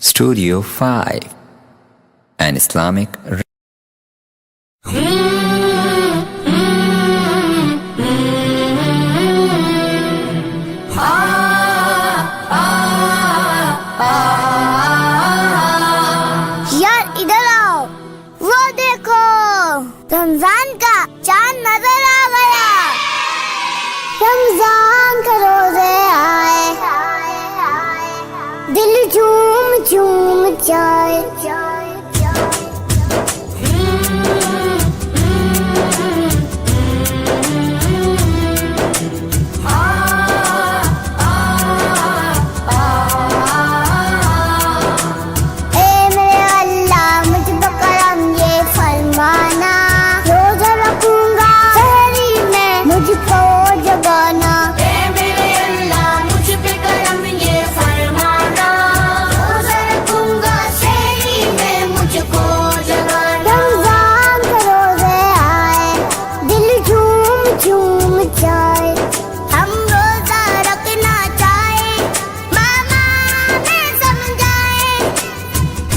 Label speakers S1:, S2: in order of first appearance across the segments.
S1: Studio 5, an Islamic
S2: यार इधर आओ, वो देखो रमजान का चांद नजर आ गया। रमजान का रोजे आए, दिल झूम झूम जाए।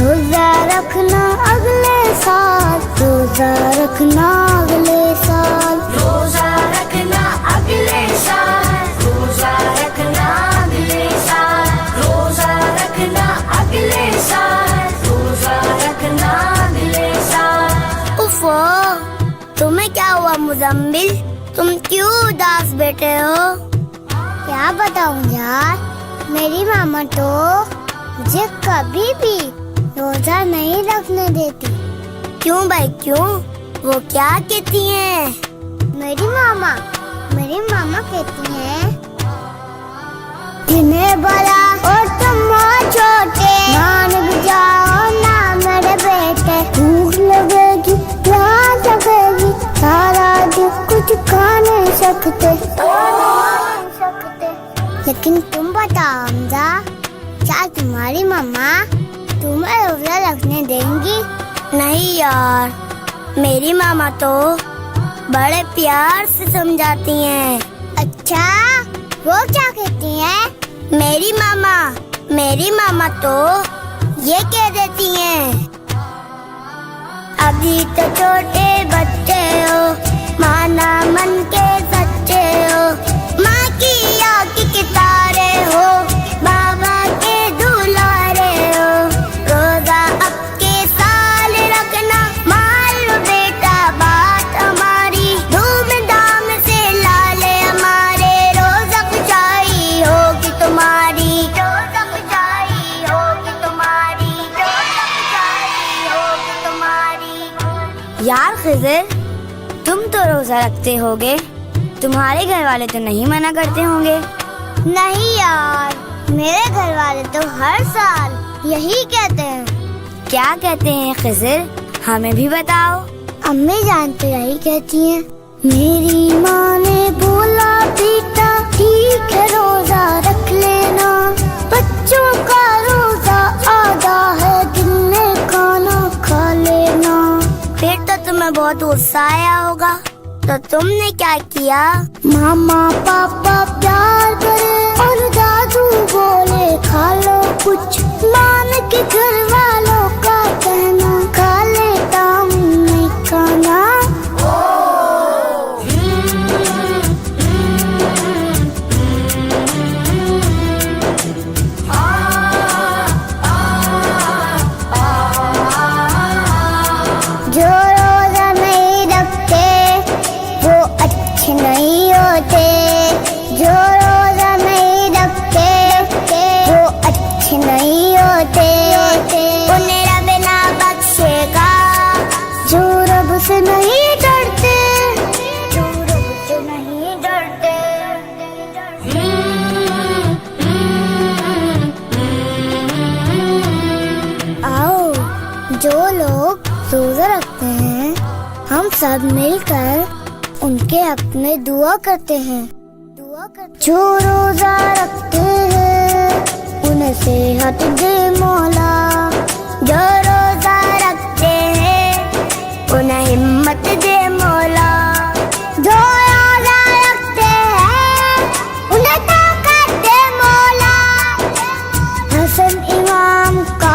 S2: रोजा रखना अगले साल, रोजा रखना अगले साल,
S3: रोजा रखना अगले साल, रोजा रखना अगले साल, रोजा रखना अगले साल, रोजा रखना अगले साल।
S2: उफ़ो, तुम्हें क्या हुआ मुज़म्मिल? तुम क्यों उदास बैठे हो? क्या बताऊं यार, मेरी मामा तो मुझे कभी भी रोजा नहीं रखने देती। क्यों भाई क्यों? वो क्या कहती हैं? मेरी मामा कहती हैं, जिन्हें बड़ा और तुम छोटे, मान भी जाओ ना मेरे बेटे। भूख लगेगी प्यास लगेगी, सारा दिन कुछ खा नहीं सकते। लेकिन तुम बताओ हमजा, क्या तुम्हारी मम्मा तुम्हें रोजा रखने देंगी? नहीं यार, मेरी मामा तो बड़े प्यार से समझाती हैं। अच्छा, वो क्या कहती हैं? मेरी मामा तो ये कह देती हैं, अभी तो छोटे बच्चे हो, माना मन के सच्चे हो, माँ की आँख के तारे हो, बाबा के दुलारे हो। रोजा अब के साल रखना, मान लो बेटा बात हमारी, धूमधाम से लाले हमारे। रोजा खुशाई होगी तुम्हारी, रोजा खुशाई होगी तुम्हारी, रोजा खुशाई होगी तुम्हारी। यार खिज़र, तुम तो रोजा रखते होगे, तुम्हारे घर वाले तो नहीं मना करते होंगे? नहीं यार, मेरे घर वाले तो हर साल यही कहते हैं। क्या कहते हैं खिज़र, हमें भी बताओ। अम्मी जान तो यही कहती हैं, मेरी माँ ने बोला बेटा ठीक है रोजा रख लेना, बच्चों का रोजा आधा है, दिन में खाना खा लेना। फिर तो तुम्हें बहुत गुस्सा आया होगा, तो तुमने क्या किया? मामा पापा प्यार करे और दादू बोले खा लो कुछ, मान के घर वालों का कहना, खा लेता हूँ नहीं खाना। जो रोजा नहीं रखते वो अच्छे नहीं होते, जो रोजा नहीं रखते वो अच्छे नहीं होते। उन्हें रब ना बख्शेगा जो रब से नहीं डरते, जो रब से नहीं डरते। आओ, जो लोग रोजा रखते हैं, हम सब मिलकर उनके हक में दुआ करते हैं। जो रोजा रखते हैं उन्हें सेहत दे मौला, जो रोजा रखते हैं उन्हें हिम्मत दे मौला, जो रोजा रखते हैं उन्हें ताकत दे मौला। हसन इमाम का